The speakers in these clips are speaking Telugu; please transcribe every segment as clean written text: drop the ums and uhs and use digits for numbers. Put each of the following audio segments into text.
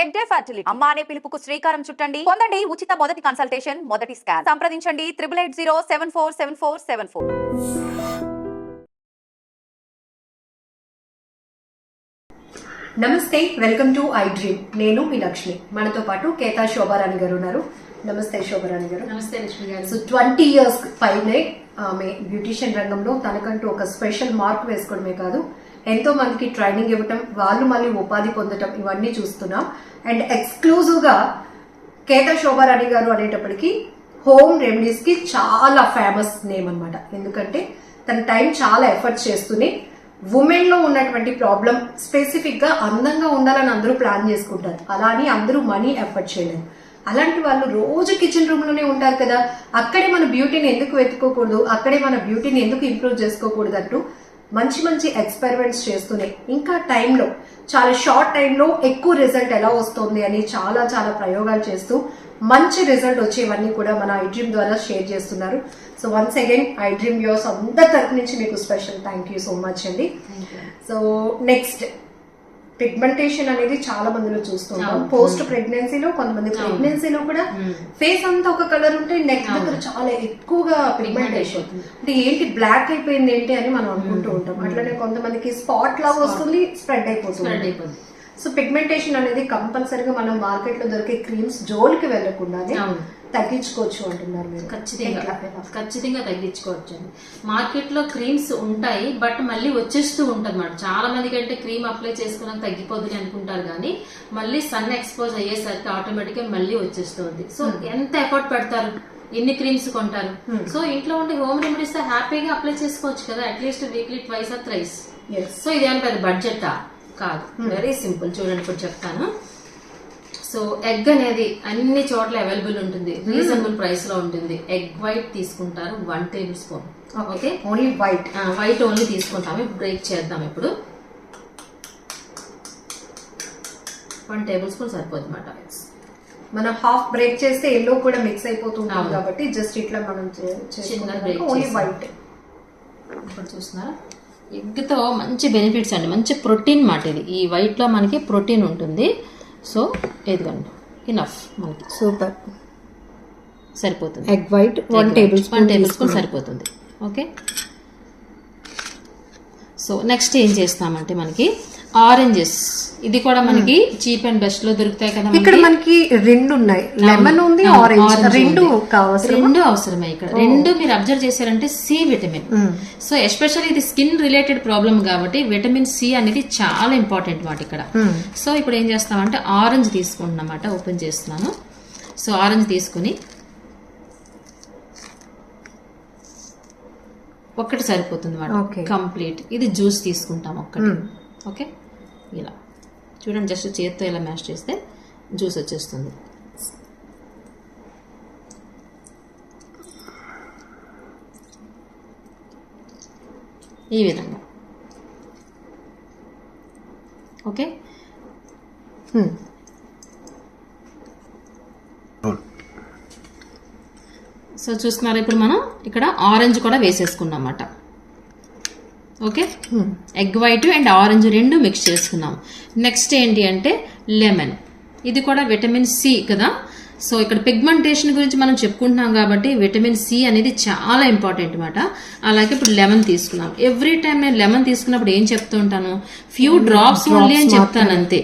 హెడ్ డే ఫర్టిలిటీ అమ్మ అనే పిలుపుకు శ్రీకారం చుట్టండి. పొందండి ఉచిత మొదటి కన్సల్టేషన్, మొదటి స్కాన్. సంప్రదించండి 8880747474. నమస్తే, వెల్కమ్ టు ఐ డ్రీమ్. నేను మీ లక్ష్మి. మనతో పాటు కేతా శోభారాణి గారు ఉన్నారు. నమస్తే శోభారాణి గారు. నమస్తే లక్ష్మి గారు. సో 20 years పైనే ఆమె బ్యూటిషియన్ రంగంలో తనకంటూ ఒక స్పెషల్ మార్క్ వేసుకోవడమే కాదు, ఎంతో మందికి ట్రైనింగ్ ఇవ్వటం, వాళ్ళు మళ్ళీ ఉపాధి పొందటం, ఇవన్నీ చూస్తున్నాం. అండ్ ఎక్స్క్లూజివ్ గా కేతా శోభారాణి గారు అనేటప్పటికి హోమ్ రెమెడీస్ కి చాలా ఫేమస్ నేమ్ అన్నమాట. ఎందుకంటే తన టైం చాలా ఎఫర్ట్స్ చేస్తూనే ఉమెన్ లో ఉన్నటువంటి ప్రాబ్లం స్పెసిఫిక్ గా అందంగా ఉండాలని అందరూ ప్లాన్ చేసుకుంటారు. అలా అని అందరూ మనీ ఎఫర్ట్ చేయలేరు. అలాంటి వాళ్ళు రోజు కిచెన్ రూమ్ లోనే ఉంటారు కదా, అక్కడే మన బ్యూటీని ఎందుకు వెతుక్కోకూడదు, అక్కడే మన బ్యూటీని ఎందుకు ఇంప్రూవ్ చేసుకోకూడదు అంటూ మంచి మంచి ఎక్స్పెరిమెంట్స్ చేస్తూనే ఇంకా టైంలో చాలా షార్ట్ టైంలో ఎక్కువ రిజల్ట్ ఎలా వస్తుంది అని చాలా చాలా ప్రయోగాలు చేస్తూ మంచి రిజల్ట్ వచ్చేవన్నీ కూడా మన ఐ డ్రీమ్ ద్వారా షేర్ చేస్తున్నారు. So once again I dream viewers అందరి తరఫు నుంచి మీకు special thank you so much అండి. సో నెక్స్ట్, పిగ్మెంటేషన్ అనేది చాలా మందిలో చూస్తుంటాం. పోస్ట్ ప్రెగ్నెన్సీలో, కొంతమంది ప్రెగ్నెన్సీలో కూడా ఫేస్ అంతా ఒక కలర్ ఉంటే నెక్ దగ్గర చాలా ఎక్కువగా పిగ్మెంటేషన్ అంటే ఏంటి బ్లాక్ అయిపోయింది ఏంటి అని మనం అనుకుంటూ ఉంటాం. అట్లనే కొంతమందికి స్పాట్ లాగా వస్తుంది, స్ప్రెడ్ అయిపోతుంది. సో పిగ్మెంటేషన్ అనేది కంపల్సరీగా మనం మార్కెట్ లో దొరికే క్రీమ్స్ జోలికి వెళ్లకుండానే తగ్గించుకోవచ్చు అంటున్నారు మీరు. ఖచ్చితంగా తగ్గించుకోవచ్చు అండి. మార్కెట్ లో క్రీమ్స్ ఉంటాయి, బట్ మళ్ళీ వచ్చేస్తూ ఉంటుంది అన్నమాట. చాలా మందికి అంటే క్రీమ్ అప్లై చేసుకున్నాక తగ్గిపోతుంది అనుకుంటారు, కానీ మళ్ళీ సన్ ఎక్స్పోజ్ అయ్యేసరికి ఆటోమేటిక్ గా మళ్ళీ వచ్చేస్తుంది. సో ఎంత ఎఫర్ట్ పెడతారు, ఎన్ని క్రీమ్స్ కొంటారు. సో ఇంట్లో ఉండే హోమ్ రెమెడీస్ తో హ్యాపీగా అప్లై చేసుకోవచ్చు కదా, at least weekly twice or thrice. So ఇదేమైనా పెద్ద బడ్జెటా కాదు, వెరీ సింపుల్. చూడండి ఇప్పుడు చెప్తాను. సో ఎగ్ అనేది అన్ని చోట్ల అవైలబుల్ ఉంటుంది, రీజనబుల్ ప్రైస్ లో ఉంటుంది. ఎగ్ వైట్ తీసుకుంటారు 1 tablespoon. Okay, only white white only తీసుకుంటాము. బ్రేక్ చేద్దాం. ఇప్పుడు 1 tablespoon సరిపోతుంది అన్నమాట. మనం హాఫ్ బ్రేక్ చేస్తే ఎల్లో కూడా మిక్స్ అయిపోతుంటాం కాబట్టి జస్ట్ ఇట్లా మనం చిన్న బ్రేక్ ఓన్లీ వైట్. ఇప్పుడు చూస్తున్నారా, ఎగ్ తో మంచి బెనిఫిట్స్ అండి, మంచి ప్రోటీన్ మాట ఇది. ఈ వైట్ లో మనకి ప్రోటీన్ ఉంటుంది. సో ఇదిగోండి, ఇనఫ్ మనకి, సూపర్, సరిపోతుంది. ఎగ్ వైట్ 1 tablespoon సరిపోతుంది. ఓకే, సో నెక్స్ట్ ఏం చేస్తామంటే మనకి ఆరెంజెస్, ఇది కూడా మనకి చీప్ అండ్ బెస్ట్ లో దొరుకుతాయి కదా. ఇక్కడ మనకి రెండు ఉన్నాయి, లెమన్ ఉంది, ఆరెంజ్, రెండు అవసరమే. ఇక్కడ రెండు మీరు అబ్జర్వ్ చేశారంటే సి విటమిన్. సో ఎస్పెషల్లీ ఇది స్కిన్ రిలేటెడ్ ప్రాబ్లమ్ కాబట్టి విటమిన్ సి అనేది చాలా ఇంపార్టెంట్ మాట ఇక్కడ. సో ఇప్పుడు ఏం చేస్తామంటే ఆరెంజ్ తీసుకుంటున్నమాట, ఓపెన్ చేస్తున్నాను. సో ఆరెంజ్ తీసుకుని ఒక్కటి సరిపోతుంది మాట, కంప్లీట్. ఇది జ్యూస్ తీసుకుంటాం ఒక్కటి. ఓకే, ఇలా చూడండి, జస్ట్ చేతితో ఇలా మ్యాష్ చేస్తే జ్యూస్ వచ్చేస్తుంది. ఈ విధంగా. ఓకే, సో చూస్తున్నారా, ఇప్పుడు మనం ఇక్కడ ఆరెంజ్ కూడా వేసేసుకున్నాం అన్నమాట. Okay, egg white and orange రెండు మిక్స్ చేసుకున్నాం. నెక్స్ట్ ఏంటి అంటే లెమన్, ఇది కూడా విటమిన్ సి కదా. సో ఇక్కడ పిగ్మెంటేషన్ గురించి మనం చెప్పుకుంటున్నాం కాబట్టి విటమిన్ సి అనేది చాలా ఇంపార్టెంట్ అనమాట. అలాగే ఇప్పుడు లెమన్ తీసుకున్నాం. ఎవ్రీ టైం నేను లెమన్ తీసుకున్నప్పుడు ఏం చెప్తూ ఉంటాను, ఫ్యూ డ్రాప్స్ ఓన్లీ అని చెప్తాను అంతే.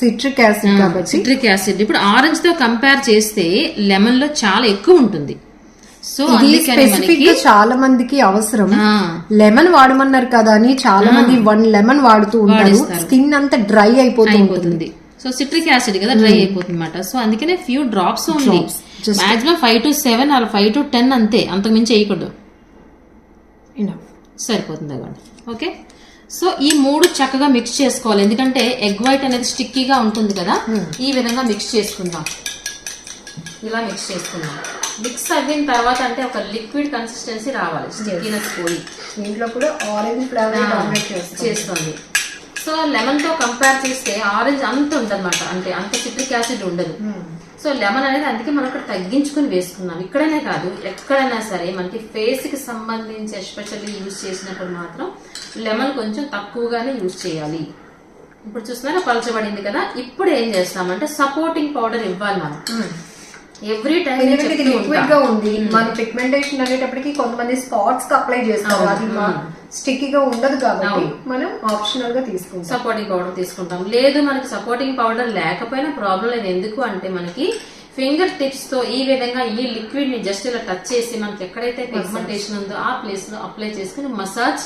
సిట్రిక్ యాసిడ్ కాబట్టి, సిట్రిక్ యాసిడ్ ఇప్పుడు ఆరెంజ్ తో కంపేర్ చేస్తే లెమన్ లో చాలా ఎక్కువ ఉంటుంది. సో స్పెసిఫిక్ గా చాలా మందికి అవసరం. లెమన్ వాడమన్నారు కదా అని చాలా మంది 1 lemon వాడుతూ ఉంటారు, స్కిన్ అంతా డ్రై అయిపోతుంది. సో సిట్రిక్ యాసిడ్ కదా, డ్రై అయిపోతుంది అనమాట. సో అందుకనే few drops only, maximum 5 to 7 or 5 to 10 అంతే, అంతకు మించి వేయకూడదు, సరిపోతుంది. ఓకే, సో ఈ 3 చక్కగా మిక్స్ చేసుకోవాలి, ఎందుకంటే ఎగ్ వైట్ అనేది స్టిక్కీగా ఉంటుంది కదా. ఈ విధంగా మిక్స్ చేసుకుందాం, ఇలా మిక్స్ చేసుకుందాం. మిక్స్ అయిన తర్వాత అంటే ఒక లిక్విడ్ కన్సిస్టెన్సీ రావాలి, స్టిక్కీనెస్ పోయి. దీంట్లో కూడా ఆరెంజ్ ఫ్లేవర్ చేస్తుంది. సో లెమన్ తో కంపేర్ చేస్తే ఆరెంజ్ అంత ఉందన్నమాట, అంటే అంత సిట్రిక్ యాసిడ్ ఉండదు. సో లెమన్ అనేది అందుకే మనం ఇక్కడ తగ్గించుకుని వేసుకున్నాం. ఇక్కడనే కాదు, ఎక్కడైనా సరే మనకి ఫేస్ కి సంబంధించి ఎస్పెషల్లీ యూజ్ చేసినప్పుడు మాత్రం లెమన్ కొంచెం తక్కువగానే యూజ్ చేయాలి. ఇప్పుడు చూస్తున్నారా పలచబడింది కదా. ఇప్పుడు ఏం చేస్తామంటే సపోర్టింగ్ పౌడర్ ఇవ్వాలి మనం ఎవ్రీ టైం. ఎందుకంటే ఇది లిక్విడ్ గా ఉంది, మన పిగ్మెంటేషన్ అనేటప్పటికి కొంతమంది స్పాట్స్ కి అప్లై చేస్తారు, అది స్టిక్కీగా ఉండదు కాబట్టి మనం ఆప్షనల్ గా తీసుకుంటాం. సపోర్టింగ్ పౌడర్ తీసుకుంటాం. లేదు మనకి సపోర్టింగ్ పౌడర్ లేకపోయినా ప్రాబ్లం లేదు. ఎందుకు అంటే మనకి ఫింగర్ టిప్స్ తో ఈ విధంగా ఈ లిక్విడ్ ని జస్ట్ ఇలా టచ్ చేసి మనకి ఎక్కడైతే పిగ్మెంటేషన్ ఉందో ఆ ప్లేస్ లో అప్లై చేసుకుని మసాజ్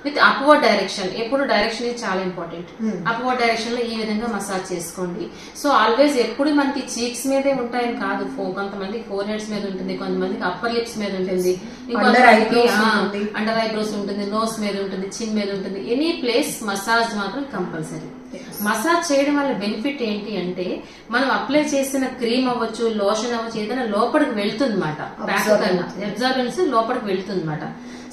విత్ అప్వర్డ్ డైరెక్షన్. ఎప్పుడు డైరెక్షన్ ఇది చాలా ఇంపార్టెంట్. అప్వర్డ్ డైరెక్షన్ లో ఈ విధంగా మసాజ్ చేసుకోండి. సో ఆల్వేస్ ఎప్పుడు మనకి చీక్స్ మీదే ఉంటాయని కాదు, కొంతమంది ఫోర్ హెడ్స్ మీద ఉంటుంది, కొంతమందికి అప్పర్ లిప్స్ మీద ఉంటుంది, అండర్ ఐబ్రోస్ ఉంటుంది, నోస్ మీద ఉంటుంది, చిన్ మీద ఉంటుంది. ఎనీ ప్లేస్ మసాజ్ మాత్రం కంపల్సరీ. మసాజ్ చేయడం వల్ల బెనిఫిట్ ఏంటి అంటే మనం అప్లై చేసిన క్రీమ్ అవ్వచ్చు, లోషన్ అవ్వచ్చు, ఏదైనా లోపలికి వెళ్తుంది అనమాట. ప్యాక్ కన్నా అబ్జార్బెన్స్ లోపలికి వెళ్తుంది అనమాట.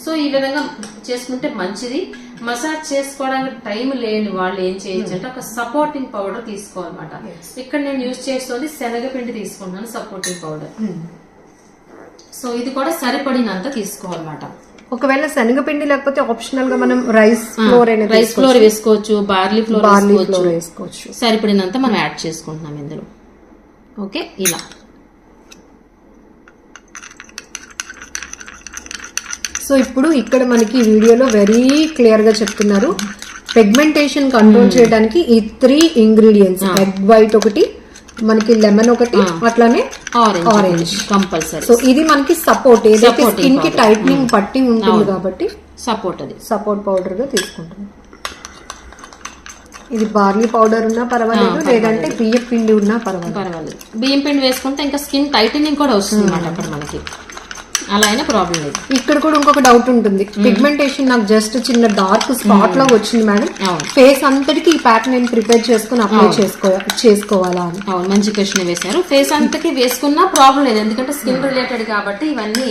సో ఈ విధంగా చేసుకుంటే మంచిది. మసాజ్ చేసుకోవడానికి టైం లేని వాళ్ళు ఏం చేయొచ్చు అంటే ఒక సపోర్టింగ్ పౌడర్ తీసుకోవాలన్నమాట. ఇక్కడ నేను యూజ్ చేస్తుంది శనగపిండి తీసుకున్నాను సపోర్టింగ్ పౌడర్. సో ఇది కూడా సరిపడినంత తీసుకోవాలన్నమాట. ఒకవేళ శనగపిండి లేకపోతే ఆప్షనల్ గా మనం రైస్ ఫ్లోర్ వేసుకోవచ్చు, బార్లీ ఫ్లోర్ వేసుకోవచ్చు. సరిపడినంత మనం యాడ్ చేసుకుంటున్నాం ఇందులో. ఓకే, ఇలా సో ఇప్పుడు ఇక్కడ మనకి వీడియోలో వెరీ క్లియర్ గా చెప్తున్నారు పిగ్మెంటేషన్ కంట్రోల్ చేయడానికి ఈ 3 ఇంగ్రీడియంట్స్, ఎగ్ వైట్ ఒకటి, మనకి లెమన్ ఒకటి, అట్లానే ఆరెంజ్ కంపల్సరీ. సో ఇది మనకి సపోర్ట్, ఏదైతే స్కిన్ కి టైట్నింగ్ పట్టి ఉంటుంది కాబట్టి సపోర్ట్ పౌడర్ గా తీసుకుంటాం. ఇది బార్లీ పౌడర్ ఉన్నా పర్వాలేదు, లేదంటే బియ్యం పిండి ఉన్నా పర్వాలేదు. బియ్యం పిండి వేసుకుంటే ఇంకా స్కిన్ టైటనింగ్ కూడా వస్తుంది అన్నమాట అక్కడ మనకి. అలా అయినా ప్రాబ్లం లేదు. ఇక్కడ కూడా ఇంకొక డౌట్ ఉంటుంది, పిగ్మెంటేషన్ నాకు జస్ట్ చిన్న డార్క్ స్పాట్ లాగా వచ్చింది మేడం, ఫేస్ అంతటికి ఈ ప్యాక్ నేను ప్రిపేర్ చేసుకుని అప్లై చేసుకోవాలా అని. అవును, మంచి క్వశ్చన్ వేశారు. ఫేస్ అంతకి వేసుకున్నా ప్రాబ్లం లేదు, ఎందుకంటే స్కిన్ రిలేటెడ్ కాబట్టి ఇవన్నీ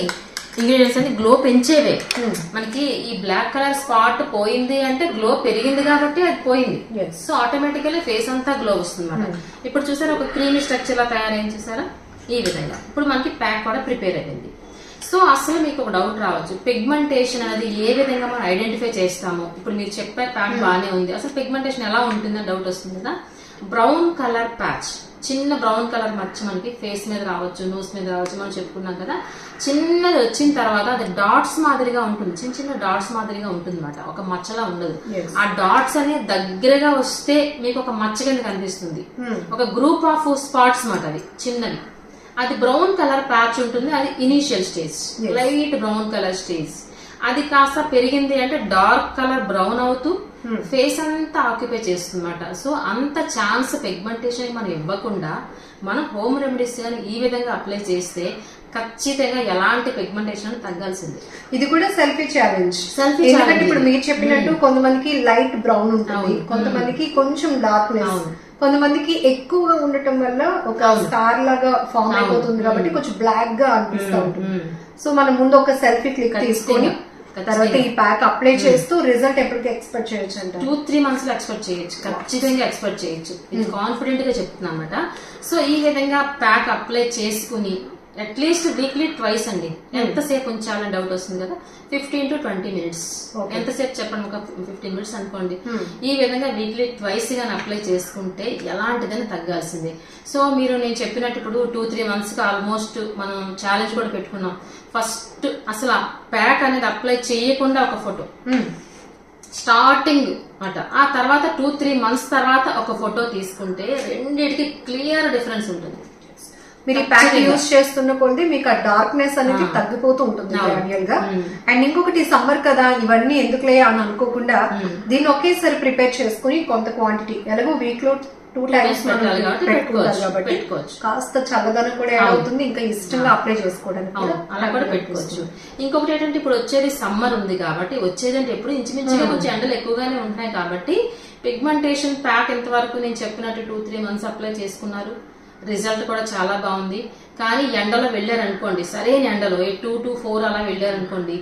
ఇంగ్రీడియంట్స్ అన్ని గ్లో పెంచేవే. మనకి ఈ బ్లాక్ కలర్ స్పాట్ పోయింది అంటే గ్లో పెరిగింది కాబట్టి అది పోయింది. సో ఆటోమేటికల్లీ ఫేస్ అంతా గ్లో వస్తుంది అన్నమాట. ఇప్పుడు చూసారా ఒక క్రీమీ స్ట్రక్చర్ లా తయారైంది చూసారా ఈ విధంగా. ఇప్పుడు మనకి ప్యాక్ కూడా ప్రిపేర్ అయింది. సో అసలు మీకు ఒక డౌట్ రావచ్చు, పిగ్మెంటేషన్ అనేది ఏ విధంగా మనం ఐడెంటిఫై చేస్తాము. ఇప్పుడు మీరు చెప్పారు ప్యాక్ బాగానే ఉంది, అసలు పిగ్మెంటేషన్ ఎలా ఉంటుందని డౌట్ వస్తుంది కదా. బ్రౌన్ కలర్ ప్యాచ్, చిన్న బ్రౌన్ కలర్ మచ్చ మనకి ఫేస్ మీద రావచ్చు, నోస్ మీద రావచ్చు, మనం చెప్పుకున్నాం కదా. చిన్నది వచ్చిన తర్వాత అది డాట్స్ మాదిరిగా ఉంటుంది, చిన్న చిన్న డాట్స్ మాదిరిగా ఉంటుంది అనమాట, ఒక మచ్చలా ఉండదు. ఆ డాట్స్ అనేది దగ్గరగా వస్తే మీకు ఒక మచ్చ కింద కనిపిస్తుంది, ఒక గ్రూప్ ఆఫ్ స్పాట్స్ మాట. అది చిన్నది, అది బ్రౌన్ కలర్ ప్యాచ్ ఉంటుంది. అది initial stage, light brown colour stage. అది కాస్త పెరిగింది అంటే డార్క్ కలర్ బ్రౌన్ అవుతూ ఫేస్ అంతా ఆక్యుపై చేస్తుంది అనమాట. సో అంత ఛాన్స్ పిగ్మెంటేషన్ మనం ఇవ్వకుండా మనం హోమ్ రెమెడీస్ కానీ ఈ విధంగా అప్లై చేస్తే ఖచ్చితంగా ఎలాంటి పిగ్మెంటేషన్ తగ్గాల్సిందే. ఇది కూడా సెల్ఫీ ఛాలెంజ్. ఎందుకంటే ఇప్పుడు మీరు చెప్పినట్టు కొంతమందికి లైట్ బ్రౌన్ ఉంటుంది, కొంతమందికి కొంచెం డార్క్నెస్, కొంతమందికి ఎక్కువగా ఉండటం వల్ల ఒక స్టార్ లాగా ఫామ్ అయిపోతుంది కాబట్టి కొంచెం బ్లాక్ గా అనిపిస్తూ ఉంటుంది. సో మనం ముందు ఒక సెల్ఫీ క్లిక్ తీసుకొని తర్వాత ఈ ప్యాక్ అప్లై చేస్తూ రిజల్ట్ ఎప్పటికీ ఎక్స్పెక్ట్ చేయొచ్చు అంటే 2-3 months లో ఎక్స్పెక్ట్ చేయొచ్చు, ఖచ్చితంగా ఎక్స్పెక్ట్ చేయొచ్చు. ఇది కాన్ఫిడెంట్ గా చెప్తున్నా అన్నమాట. సో ఈ విధంగా ప్యాక్ అప్లై చేసుకుని అట్లీస్ట్ వీక్లీ ట్వైస్ అండి. ఎంతసేపు ఉంచాలని డౌట్ వస్తుంది కదా, 15 to 20 minutes. ఎంతసేపు చెప్పండి, ఒక 15 minutes అనుకోండి. ఈ విధంగా వీక్లీ ట్వైస్ గాని అప్లై చేసుకుంటే ఎలాంటిదని తగ్గాల్సిందే. సో మీరు నేను చెప్పినట్టు ఇప్పుడు 2-3 months కి ఆల్మోస్ట్ మనం ఛాలెంజ్ కూడా పెట్టుకున్నాం. ఫస్ట్ అసలు ఆ ప్యాక్ అనేది అప్లై చేయకుండా ఒక ఫోటో స్టార్టింగ్ అట, ఆ తర్వాత 2-3 months తర్వాత ఒక ఫోటో తీసుకుంటే రెండింటికి క్లియర్ డిఫరెన్స్ ఉంటుంది. మీరు ఈ ప్యాక్ యూజ్ చేస్తున్న కొద్ది మీకు ఆ డార్క్నెస్ అనేది తగ్గిపోతూ ఉంటుంది గ్రాడ్యువల్ గా. అండ్ ఇంకొకటి సమ్మర్ కదా ఇవన్నీ ఎందుకులే అని అనుకోకుండా దీన్ని ఒకేసారి ప్రిపేర్ చేసుకుని కొంత క్వాంటిటీ, ఎలాగో వీక్ లో 2 times పెట్టుకుంటారు కాబట్టి కాస్త చల్లదనం కూడా యాడ్ అవుతుంది, ఇంకా ఇష్టంగా అప్లై చేసుకోవడానికి అలా కూడా పెట్టుకోవచ్చు. ఇంకొకటి ఏంటంటే ఇప్పుడు వచ్చేది సమ్మర్ ఉంది కాబట్టి, వచ్చేదంటే ఎప్పుడు ఇంచుమించుగా కొంచెం ఎండలు ఎక్కువగానే ఉంటాయి కాబట్టి పిగ్మెంటేషన్ ప్యాక్ ఎంతవరకు నేను చెప్పినట్టు 2-3 months అప్లై చేసుకున్నారు, రిజల్ట్ కూడా చాలా బాగుంది. కానీ ఎండలో వెళ్ళారనుకోండి, సరైన ఎండలో 2 to 4 అలా వెళ్ళారనుకోండి,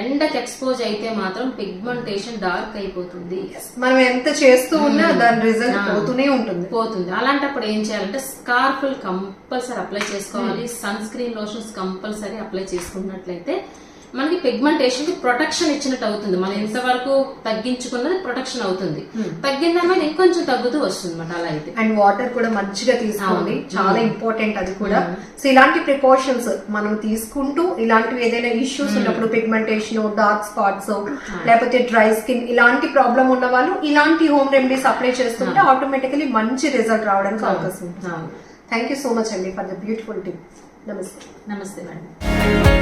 ఎండకి ఎక్స్పోజ్ అయితే మాత్రం పిగ్మెంటేషన్ డార్క్ అయిపోతుంది. మనం ఎంత చేస్తూ ఉన్నా దాని రిజల్ట్ పోతుంది. అలాంటప్పుడు ఏం చేయాలంటే స్కార్ఫుల్ కంపల్సరీ అప్లై చేసుకోవాలి, sunscreen lotions compulsory apply చేసుకున్నట్లయితే మనకి పిగ్మెంటేషన్ కి ప్రొటెక్షన్ ఇచ్చినట్టు అవుతుంది. మనం ఇంతవరకు తగ్గించుకున్నది ప్రొటెక్షన్ అవుతుంది. తగ్గిందన్నమాట ఇంకొంచెం తగ్గుతూ వస్తుంది అనమాట. అలా అయితే అండ్ వాటర్ కూడా మంచిగా తీసుకోండి, చాలా ఇంపార్టెంట్ అది కూడా. సో ఇలాంటి ప్రికాషన్స్ మనం తీసుకుంటూ ఇలాంటివి ఏదైనా ఇష్యూస్ ఉన్నప్పుడు పిగ్మెంటేషన్, డార్క్ స్పాట్స్, లేకపోతే డ్రై స్కిన్ ఇలాంటి ప్రాబ్లం ఉన్న వాళ్ళు ఇలాంటి హోమ్ రెమెడీస్ అప్లై చేస్తుంటే ఆటోమేటికలీ మంచి రిజల్ట్ రావడానికి అవకాశం ఉంటుంది. థ్యాంక్ యూ సో మచ్ అండి ఫర్ ద బ్యూటిఫుల్ టిప్. నమస్తే. నమస్తే మేడం.